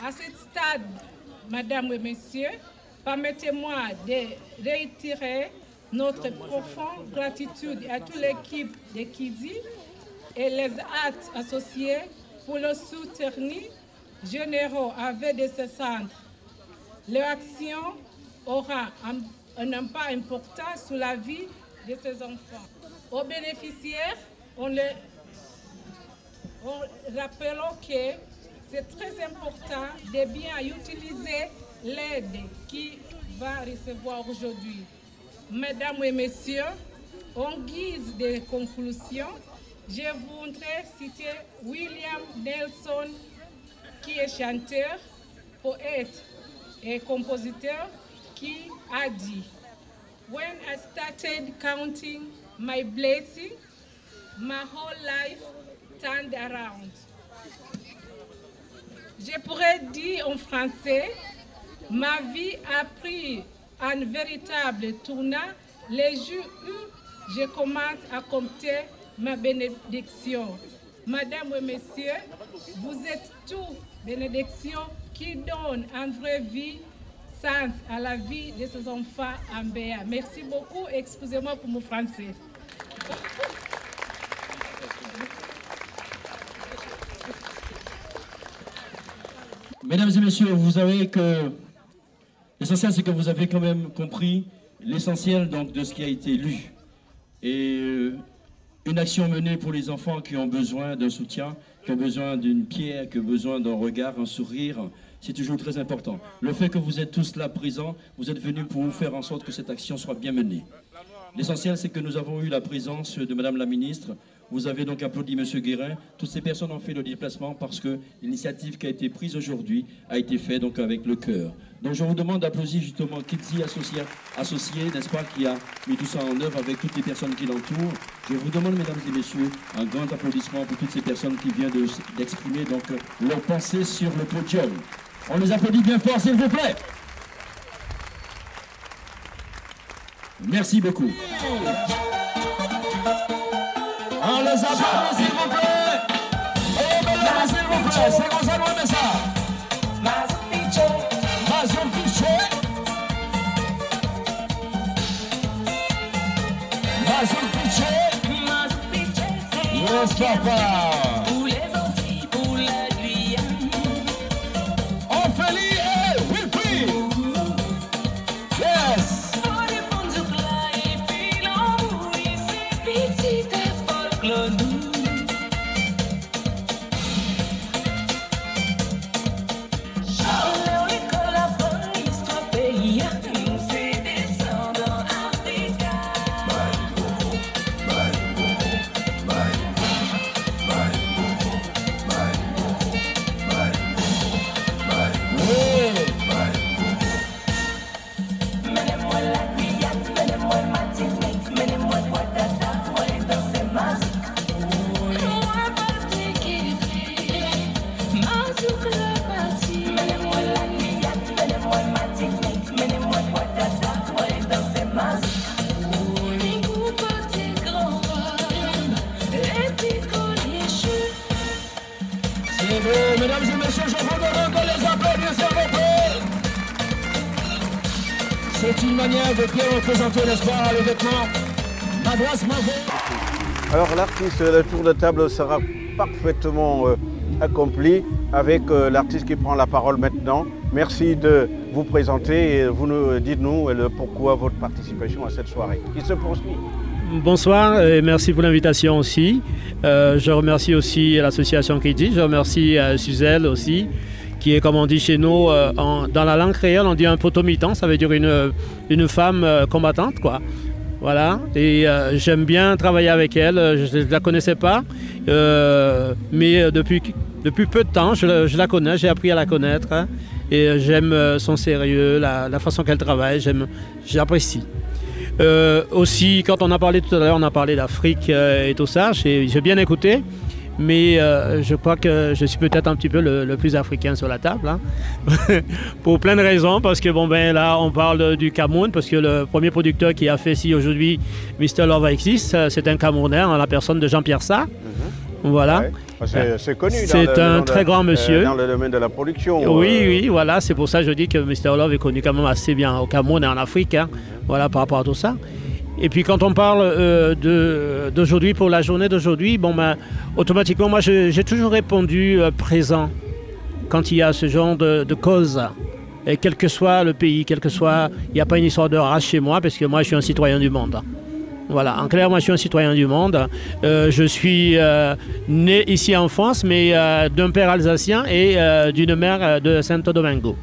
À ce stade, Mesdames et Messieurs, permettez-moi de réitérer notre profonde gratitude à toute l'équipe de Kidzi et les actes associés pour le soutien généreux avec de ce centre. Leur action aura un impact important sur la vie de ces enfants. Aux bénéficiaires, rappelons que c'est très important de bien utiliser l'aide qui va recevoir aujourd'hui. Mesdames et Messieurs, en guise de conclusion, je voudrais citer William Nelson, qui est chanteur, poète et compositeur, qui a dit "When I started counting my blessings, my whole life turned around." Je pourrais dire en français, ma vie a pris un véritable tournant les jours où je commence à compter ma bénédiction. Mesdames et Messieurs, vous êtes tous bénédictions qui donnent une vraie vie, sens à la vie de ces enfants en Béa. Merci beaucoup, excusez-moi pour mon français. Mesdames et messieurs, vous savez que l'essentiel, c'est que vous avez quand même compris l'essentiel donc de ce qui a été lu. Et une action menée pour les enfants qui ont besoin d'un soutien, qui ont besoin d'une pierre, qui ont besoin d'un regard, un sourire, c'est toujours très important. Le fait que vous êtes tous là présents, vous êtes venus pour faire en sorte que cette action soit bien menée. L'essentiel, c'est que nous avons eu la présence de Madame la Ministre. Vous avez donc applaudi M. Guérin. Toutes ces personnes ont fait le déplacement parce que l'initiative qui a été prise aujourd'hui a été faite donc avec le cœur. Donc je vous demande d'applaudir justement Kidzi associé, n'est-ce pas, qui a mis tout ça en œuvre avec toutes les personnes qui l'entourent. Je vous demande, mesdames et messieurs, un grand applaudissement pour toutes ces personnes qui viennent d'exprimer donc leur pensée sur le podium. On les applaudit bien fort, s'il vous plaît. Merci beaucoup. On les applaudit, s'il vous plaît. Oh, mesdames, s'il vous plaît. C'est comme ça, nous, ça. Mazon Piché. Mazon Piché. Yes, papa. Pour les Antilles, pour la Guyane. Ophélie et Wilfried. Yes. Mesdames et messieurs, je vous demande de les applaudir, s'il vous plaît. C'est une manière de bien représenter, n'est-ce pas, le vêtement Madras Mavo. Alors l'artiste, le tour de table sera parfaitement accompli avec l'artiste qui prend la parole maintenant. Merci de vous présenter et vous nous dites-nous pourquoi votre participation à cette soirée qui se poursuit. Bonsoir et merci pour l'invitation aussi. Je remercie aussi l'association Kidzi, je remercie Suzelle aussi, qui est, comme on dit chez nous, dans la langue créole, on dit un potomitan, ça veut dire une femme combattante, quoi. Voilà, et j'aime bien travailler avec elle, je ne la connaissais pas, mais depuis peu de temps, je la connais, j'ai appris à la connaître, hein, et j'aime son sérieux, la façon qu'elle travaille, j'apprécie. Aussi, quand on a parlé tout à l'heure, on a parlé d'Afrique et tout ça, j'ai bien écouté, mais je crois que je suis peut-être un petit peu le plus africain sur la table, hein. Pour plein de raisons, parce que bon ben là on parle du Cameroun, parce que le premier producteur qui a fait ici aujourd'hui Mr. Love existe, c'est un Camerounais en la personne de Jean-Pierre Sarr. Voilà. Ouais. C'est connu. C'est un très grand monsieur. Dans le domaine de la production. Oui, voilà. C'est pour ça que je dis que Mr. Love est connu quand même assez bien au Cameroun et en Afrique. Hein. Voilà, par rapport à tout ça. Et puis quand on parle d'aujourd'hui, pour la journée d'aujourd'hui, bon, ben, automatiquement, moi, j'ai toujours répondu présent quand il y a ce genre de cause. Et quel que soit le pays, quel que soit, il n'y a pas une histoire de race chez moi, parce que moi, je suis un citoyen du monde. Voilà, en clair, moi, je suis un citoyen du monde. Je suis né ici en France, mais d'un père alsacien et d'une mère de Santo Domingo.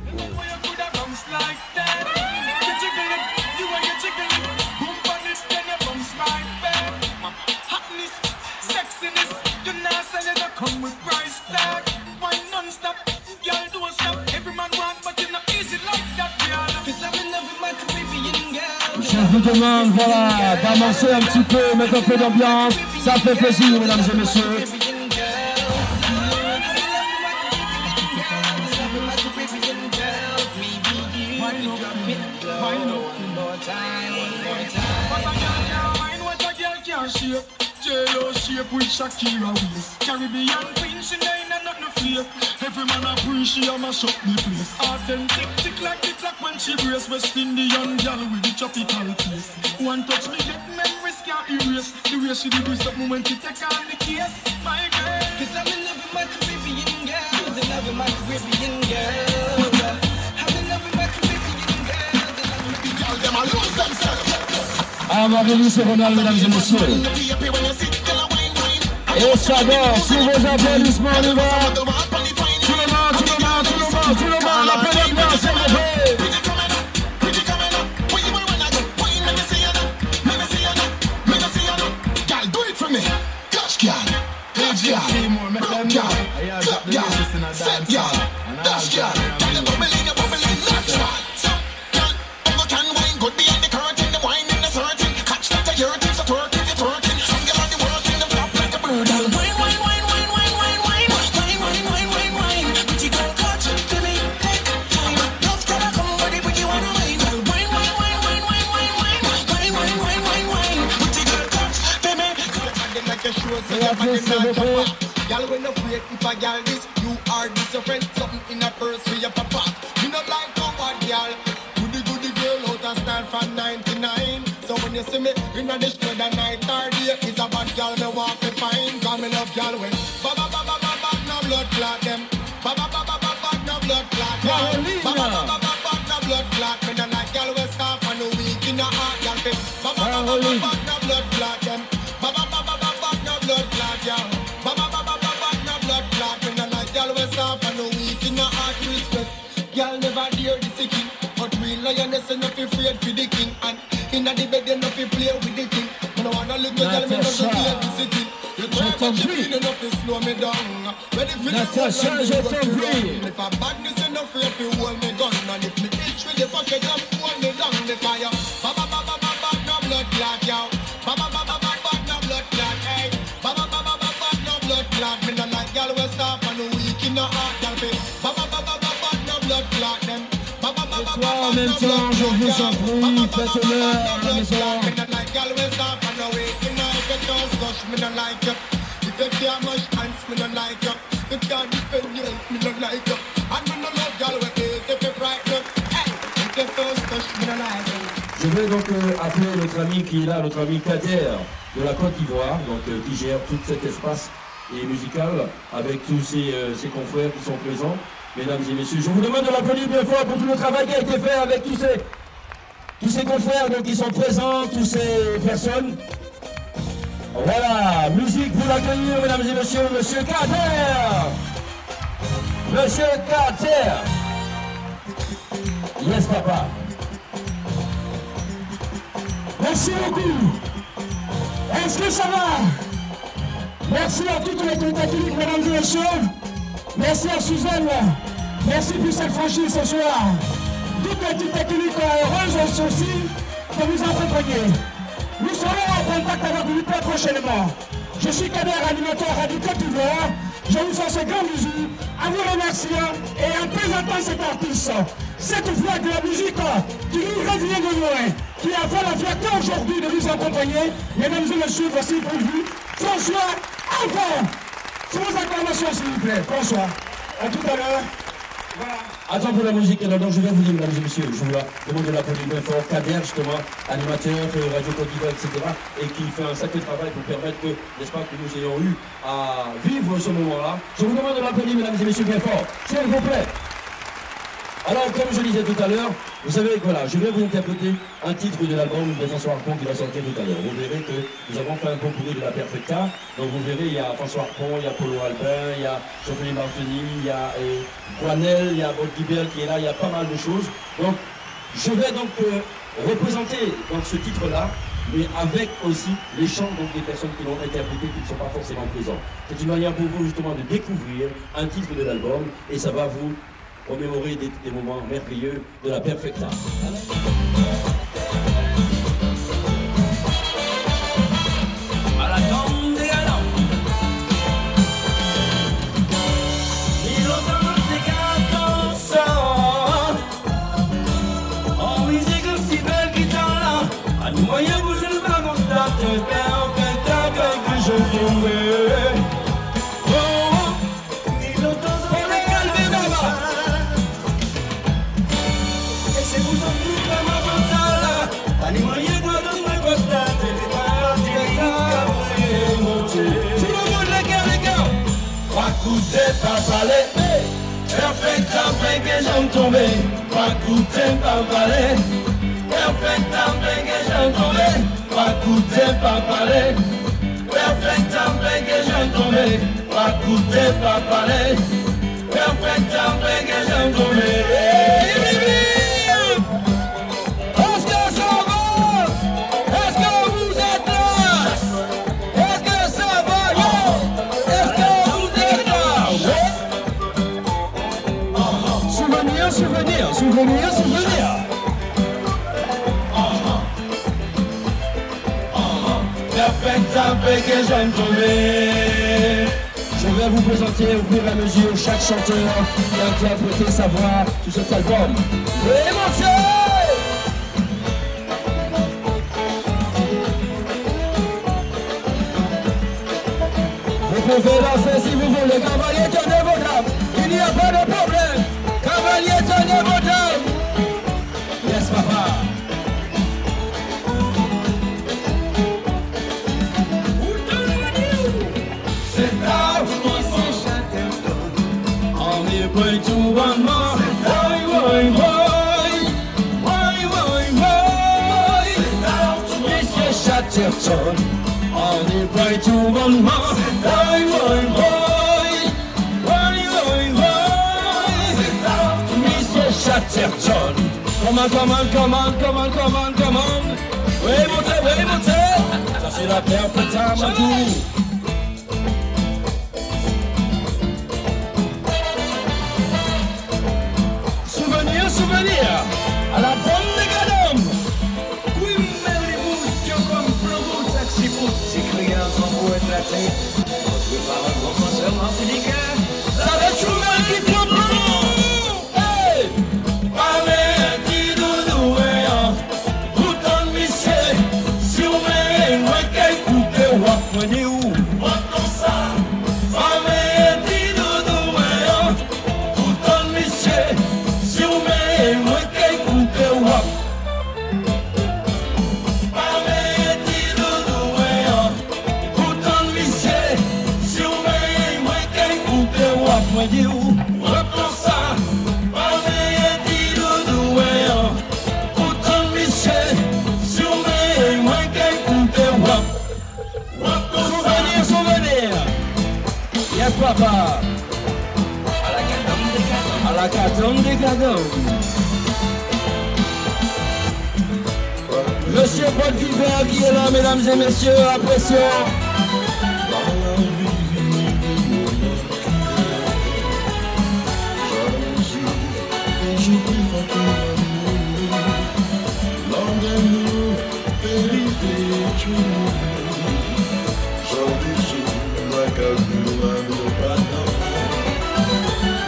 Je vous demande, voilà, d'avancer un petit peu, mettre un peu d'ambiance. Ça fait plaisir, mesdames et messieurs. J-Lo shape with Shakira waist. Caribbean queen, she ain't nothing to fear. Every man a pre, she a mash up the place. Authentic, tick like the clock when she brace. West Indian girl with the tropical face. One touch me get memories can't erase. The way she do something when she take on the case. My girl, 'cause I'm in love with my Caribbean girls. In love with my Caribbean girls. I'm in love with my Caribbean girls. Girl, them a lose themselves. Marie-Lise et Ronald, mesdames et messieurs. Et ça danse, sous vos applaudissements, on y va. Tout le monde, tout le monde, tout le monde, tout le monde, la première bien, c'est le vrai. Girl, do it for me. Touch, girl. Touch, girl. Rock, girl. Flip, girl. Set, girl. Touch, girl. Girl, you bubbling, natural. So, girl, Uncle can wine good behind the curtain. The wine in the certain. Catch that the hurting, so twerk it, you twerking. Some girl on the world in the flop like a bird. Girl, wine, wine, wine, wine, wine, wine, wine. Wine, wine, wine, wine, wine. Pretty girl, catch it to me. Take time. Love gotta come, but if you wanna wine. Girl, wine, wine, wine, wine, wine, wine, wine. Wine, wine, wine, wine, wine. Pretty girl, catch to me. Like a show, so you're fucking not your pop. Girl, when you afraid if a girl this, you are this your friend. Something in a purse for your papa. You not like coward, girl. Goody girl out of style from 99. So when you see me in a dish the night or day, it's a bad girl me want to find. Cause me love girl when ba ba ba ba ba ba no blood clot them. Ba ba ba ba ba ba no blood clot. Ba ba ba ba ba ba no blood clot. Me no like girl we soft and weak in the heart, girl. Ba ba ba ba ba no blood clot them. Ba ba ba ba ba no blood clot, girl. Ba ba ba ba ba no blood clot. Me no like girl we soft and weak in the heart, respect. Girl never dare this king, but real lioness enough afraid for the king. And inna the bed enough to play with the king. Me no wanna look at girl, me no go play this king. You try to feel enough to slow me down. Ready for the Natasha, je t'en prie. if a badness enough afraid to hold me gun. And if me itch with the pocket up, hold me down the fire. Ba ba ba ba ba ba no blood clot, yo. Ba ba ba ba ba ba no blood clot, hey. Ba ba ba ba ba ba no blood clot. Me no like girl we soft and weak in the heart, girl. Ba ba ba ba ba no blood clot them. Et toi, en même temps, je vous en prie, faites honneur à la maison. Je vais donc appeler notre ami qui est là, notre ami Kader de la Côte d'Ivoire, donc qui gère tout cet espace et musical avec tous ses confrères qui sont présents. Mesdames et messieurs, je vous demande de l'applaudir bien fort pour tout le travail qui a été fait avec tous ces confrères donc, qui sont présents, toutes ces personnes. Voilà, musique pour l'accueillir, mesdames et messieurs, Monsieur Kader. Monsieur Kader. Yes, papa. Merci beaucoup. Est-ce que ça va? Merci à toutes les catholiques, mesdames et messieurs. Merci à Suzanne. Merci pour cette franchise ce soir. Toutes les petites techniques heureuses aussi de vous accompagner. Nous serons en contact avec vous très prochainement. Je suis Kader, animateur Radio Côte d'Ivoire. Je vous fais ce grand bisou en vous remerciant et en présentant cet artiste. Cette voix de la musique qui nous revient de loin, qui a fait la fierté aujourd'hui de nous accompagner. Mesdames et messieurs, voici pour vous François Enfant. Sous vos acclamations, s'il vous plaît. François. À tout à l'heure. Voilà. Attends pour la musique, donc je vais vous dire, mesdames et messieurs, je vous demande de l'applaudir fort, Kader, justement, animateur, Radio Côte d'Ivoire, etc., et qui fait un sacré travail pour permettre que, n'est-ce pas, que nous ayons eu à vivre ce moment-là. Je vous demande de l'applaudir, mesdames et messieurs, bien fort, s'il vous plaît. Alors, comme je disais tout à l'heure, vous savez, voilà, je vais vous interpréter un titre de l'album de François Harpon qui va sortir tout à l'heure. Vous verrez que nous avons fait un pot pourri de la Perfecta. Donc vous verrez, il y a François Harpon, il y a Polo Albin, il y a Jean-Philippe Martini, il y a Guanel, il y a Bob Guibel qui est là, il y a pas mal de choses. Donc, je vais donc représenter donc, ce titre-là, mais avec aussi les chants donc, des personnes qui l'ont interprété qui ne sont pas forcément présents. C'est une manière pour vous justement de découvrir un titre de l'album et ça va vous remémorer des moments merveilleux de la Perfecta. À la tombe des galants, il entend des cartons sort. En musique aussi belle qui t'en là, à nous moyens vous je ne pas constater, Perfecta que je trouvais. Pas parler, Perfecta que j'en tombé, pas coûter pas parler, Perfecta que j'en tombé, pas coûter pas parler, Perfecta que j'en tombé, pas coûter pas parler, Perfecta que j'en tombé. Est-ce que ça va? Est-ce que vous êtes là? Est-ce que ça va? Est-ce que vous êtes là? Souvenir, souvenir, souvenir, souvenir. Perfecta que j'aime tomber. Je vais vous présenter au fur et à mesure chaque chanteur qui a interprété sa voix sur cet album. Vous pouvez lancer si vous voulez, cavalier, tenez vos dames. Il n'y a pas de problème. Cavalier, tenez vos dames. Yes, papa. Play to one more. Why, why, why? Why, why, why? Mr. Chatterton. Only play to one more. Why, why, why? Why, why, why? Mr. Chatterton. Come on, come on, come on, come on, come on, come on. Oui, montez. Ça c'est la Perfecta, mon tour. Souvenir à la bonne des gadons. Oui, mais les bouches comme Flogo, sexy foot, c'est crié comme vous êtes la tête. Votre parole, mon concert, mon félicaire. Ça va tout mal qui te prend. Hey! Allez, dis doudou, tout en missé. Si on met moi qu'elle coupe, on va prendre où? Moi, ça. Allez, dis doudou, tout en missé. Si on met moi qu'elle coupe, wap. Allez, dis doudou, tout en missé. Si on met moi qu'elle coupe, wap, moi dis où? Wap pour ça. Allez, dis doudou, tout en missé. Si on met moi qu'elle coupe, wap. Wap pour ça. Souvenir. Yes, papa. À la cadom des gadons. Monsieur Paul Gilbert qui est là, mesdames et messieurs, apprécions.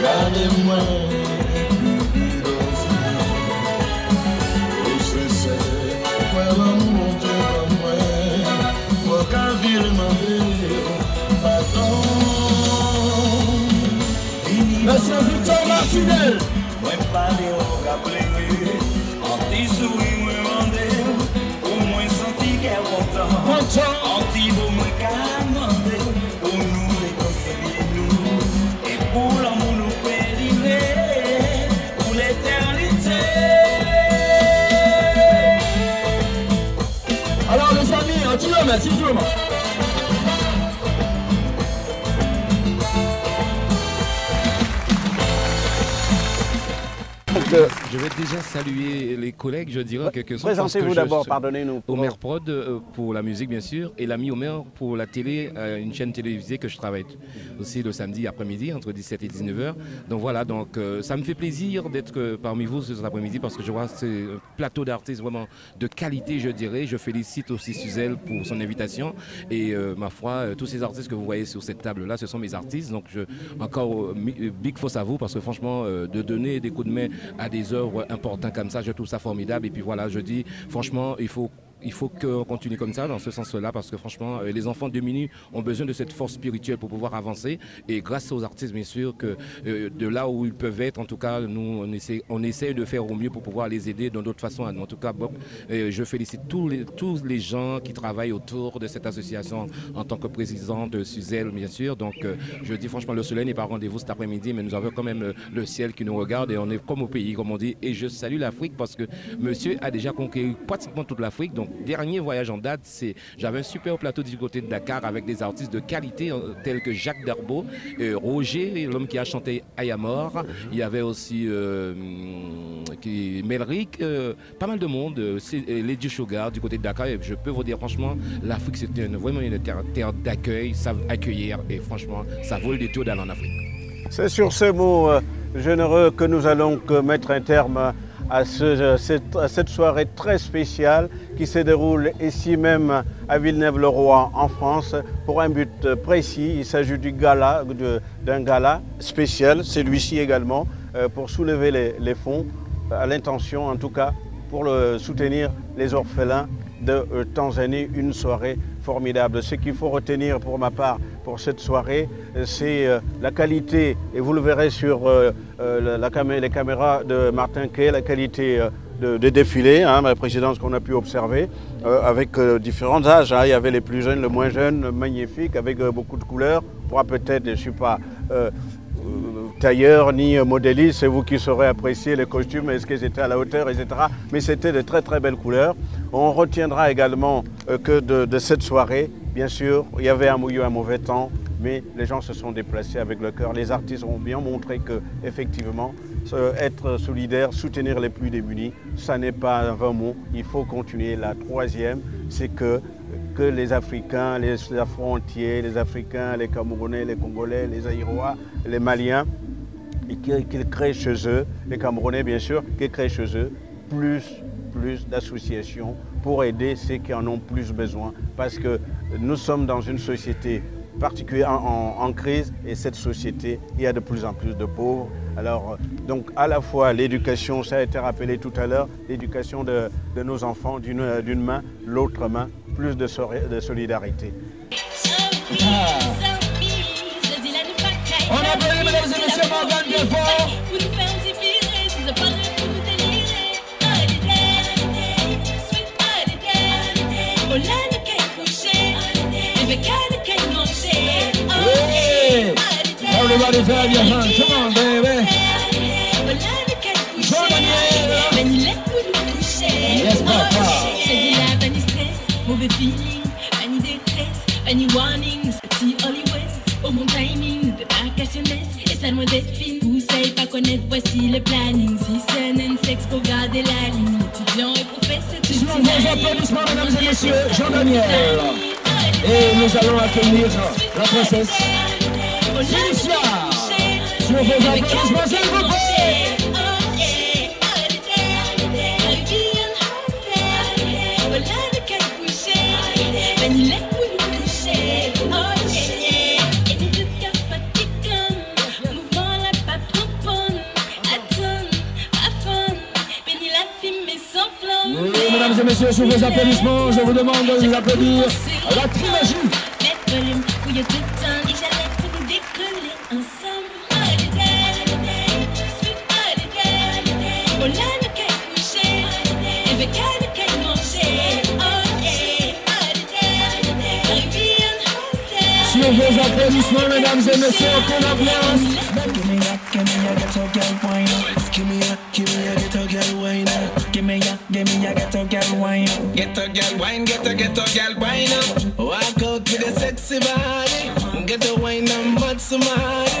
Gardez-moi c'est l'amour de moi, qu'à vivre fidèle. Moi parler au rappelé, anti-souris moi mandé, au moins senti qu'elle content. Anti-beau moi camandé, pour nous réconcilier nous, et pour l'amour nous périmé, pour l'éternité. Alors les amis, un petit homme, merci toujours. Je vais déjà saluer les collègues, je dirais quelque chose. Présentez-vous d'abord, pardonnez-nous. Omer Prod pour la musique bien sûr, et l'ami Omer pour la télé, une chaîne télévisée que je travaille aussi le samedi après-midi entre 17 et 19h. Donc voilà, donc ça me fait plaisir d'être parmi vous cet après-midi parce que je vois ce plateau d'artistes vraiment de qualité, je dirais. Je félicite aussi Suzelle pour son invitation et ma foi, tous ces artistes que vous voyez sur cette table-là, ce sont mes artistes. Donc encore big force à vous parce que franchement, de donner des coups de main à des œuvres importantes comme ça, je trouve ça formidable. Et puis voilà, je dis franchement, il faut qu'on continue comme ça, dans ce sens-là, parce que franchement, les enfants de Mini ont besoin de cette force spirituelle pour pouvoir avancer. Et grâce aux artistes, bien sûr, que de là où ils peuvent être, en tout cas, nous, on essaie de faire au mieux pour pouvoir les aider dans d'autres façons. En tout cas, Bob, je félicite tous les gens qui travaillent autour de cette association en tant que président de Suzelle, bien sûr. Donc, je dis franchement, le soleil n'est pas rendez-vous cet après-midi, mais nous avons quand même le ciel qui nous regarde et on est comme au pays, comme on dit. Et je salue l'Afrique parce que monsieur a déjà conquis pratiquement toute l'Afrique. Donc, dernier voyage en date, j'avais un super plateau du côté de Dakar avec des artistes de qualité tels que Jacques Darbo, Roger, l'homme qui a chanté Ayamor. Il y avait aussi Melrick, pas mal de monde, Lady Sugar du côté de Dakar. Et je peux vous dire franchement, l'Afrique c'était vraiment une terre d'accueil, ça accueillir et franchement, ça vaut le détour d'aller en Afrique. C'est sur ces mots généreux que nous allons mettre un terme à cette soirée très spéciale qui se déroule ici même à Villeneuve-le-Roi en France pour un but précis. Il s'agit d'un gala spécial, celui-ci également, pour soulever les fonds, à l'intention en tout cas pour soutenir les orphelins de Tanzanie, une soirée formidable. Ce qu'il faut retenir pour ma part pour cette soirée, c'est la qualité, et vous le verrez sur les caméras de Martin Kay, la qualité de défilé, la précédence qu'on a pu observer, avec différents âges. Il y avait les plus jeunes, les moins jeunes, magnifiques, avec beaucoup de couleurs. Moi peut-être, je ne suis pas tailleur ni modéliste, c'est vous qui saurez apprécier les costumes, est-ce qu'ils étaient à la hauteur, etc. Mais c'était de très très belles couleurs. On retiendra également que de cette soirée, bien sûr, il y avait un mauvais temps, mais les gens se sont déplacés avec le cœur. Les artistes ont bien montré que, effectivement, être solidaire, soutenir les plus démunis, ça n'est pas un vain mot. Il faut continuer. La troisième, c'est que les Africains, les Afro-entiers, les Africains, les Camerounais, les Congolais, les Aïrois, les Maliens, qu'ils créent chez eux, les Camerounais bien sûr, qu'ils créent chez eux plus d'associations pour aider ceux qui en ont plus besoin. Parce que nous sommes dans une société particulière en crise et cette société, il y a de plus en plus de pauvres. Alors, donc à la fois l'éducation, ça a été rappelé tout à l'heure, l'éducation de nos enfants d'une main, l'autre main, plus de solidarité. On a donné, mesdames et messieurs, Morgane Devant. Everybody clap your hands, come on baby. Yes papa. Mauvais feeling, any détresse, any warning, c'est always au bon timing, de pas cassionnesse, et ça loin d'être fine. Vous savez pas connaître, voici le planning. Si c'est un sexe pour garder la ligne, étudiant et professeur, tout le monde. Vos applaudissements, mesdames et messieurs, Jean-Daniel. Et nous allons accueillir la princesse Célicia. Sur vos applaudissements, s'il vous plaît. Oui, mesdames et messieurs, sur vos applaudissements, je vous demande de vous applaudir à la trilogie. de vos applaudissements, mesdames et messieurs, aucune ambiance. Give me a ghetto girl wine. Give me a ghetto girl wine. Give me a ghetto girl wine. Ghetto girl wine, ghetto girl wine. Walk out with a sexy body. Get the wine and mad somebody.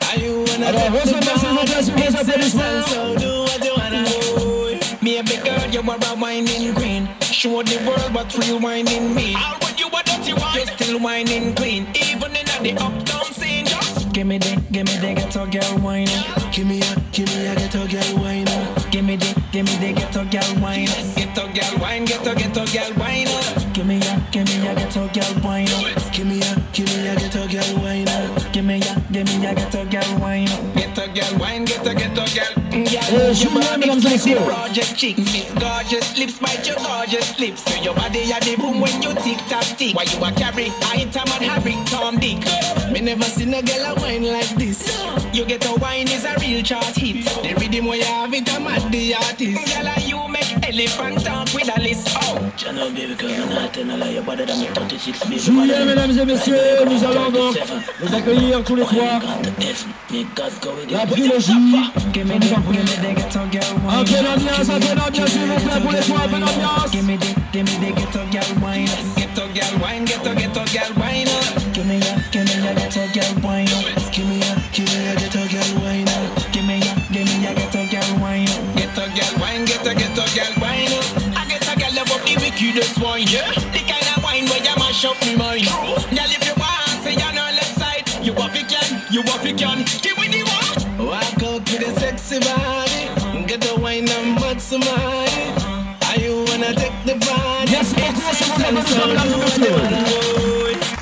Are you wanna Alors, vos applaudissements. So do what you wanna do. Me a big girl, you are a whining queen. Show the world what real whining mean. All what you want, what you want. You're still whining queen, even in the uptown scene. Just give me the ghetto girl wine. Give me a ghetto girl wine. Give me the ghetto girl wine. Ghetto girl wine, ghetto girl wine. Give me a ghetto girl wine. Give me a ghetto girl wine. Give me a ghetto girl wine. Ghetto girl wine, ghetto girl. Je vous aime, mesdames et messieurs. Project chick, miss gorgeous lips, bite your gorgeous lips. So your body a the boom when you tick tock tick. Why you a carry? I ain't a man Harry, Tom Dick. Me never seen a girl a wine like this. You get a wine is a real chart hit. The rhythm where you have it a mad the artist. Girl you make elephant talk with a list. Oh, Channel baby girl, I'm not telling a lie about it. I'm 36 baby. Juillet, mesdames et messieurs, nous allons donc les accueillir tous les trois. La trilogie. Un peu d'ambiance, s'il vous plaît, pour les trois, un peu d'ambiance. Give me the ghetto girl wine. Ghetto girl wine, ghetto girl wine. Give me a ghetto girl wine. Give me a ghetto girl wine. Give me a ghetto girl wine. Ghetto girl wine, ghetto girl wine. I get a girl up the wickedest wine, yeah. The kind of wine where you mash up me mind. Girl, if you want, say you're on left side. You up it can, give me the one. Walk out with a sexy body. Get the wine and mad somebody. Are you wanna take the body? Yes,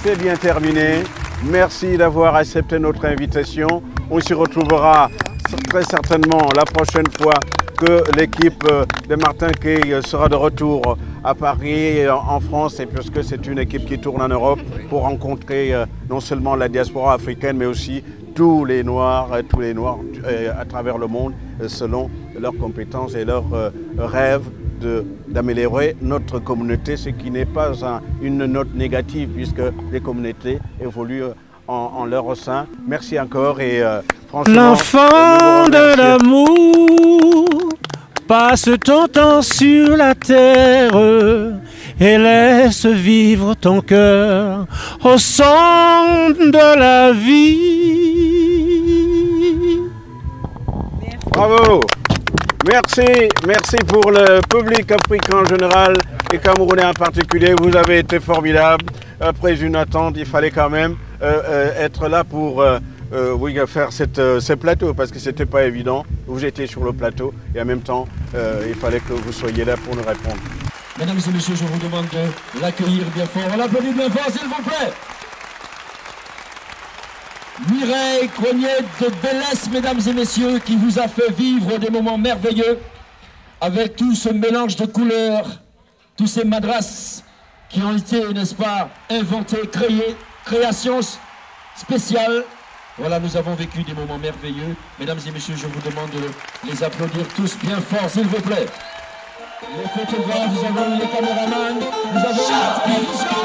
C'est bien terminé. Merci d'avoir accepté notre invitation. On s'y retrouvera très certainement la prochaine fois que l'équipe de Martin Kay sera de retour à Paris, en France, et puisque c'est une équipe qui tourne en Europe pour rencontrer non seulement la diaspora africaine, mais aussi tous les Noirs à travers le monde, selon leurs compétences et leurs rêves d'améliorer notre communauté, ce qui n'est pas une note négative, puisque les communautés évoluent en leur sein. Merci encore et franchement... L'enfant de l'amour passe ton temps sur la terre et laisse vivre ton cœur au son de la vie. Bravo! Merci pour le public africain en général et camerounais en particulier. Vous avez été formidable. Après une attente, il fallait quand même être là pour faire ce plateau parce que ce n'était pas évident. Vous étiez sur le plateau et en même temps, il fallait que vous soyez là pour nous répondre. Mesdames et messieurs, je vous demande de l'accueillir bien fort. On l'applaudit bien fort, s'il vous plaît. Mireille Cognet de Bélès, mesdames et messieurs, qui vous a fait vivre des moments merveilleux avec tout ce mélange de couleurs, tous ces madras qui ont été, n'est-ce pas, inventés, créés, créations spéciales. Voilà, nous avons vécu des moments merveilleux. Mesdames et messieurs, je vous demande de les applaudir tous bien fort, s'il vous plaît. Les photographes, nous avons les caméramans, nous avons la télévision,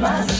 Mas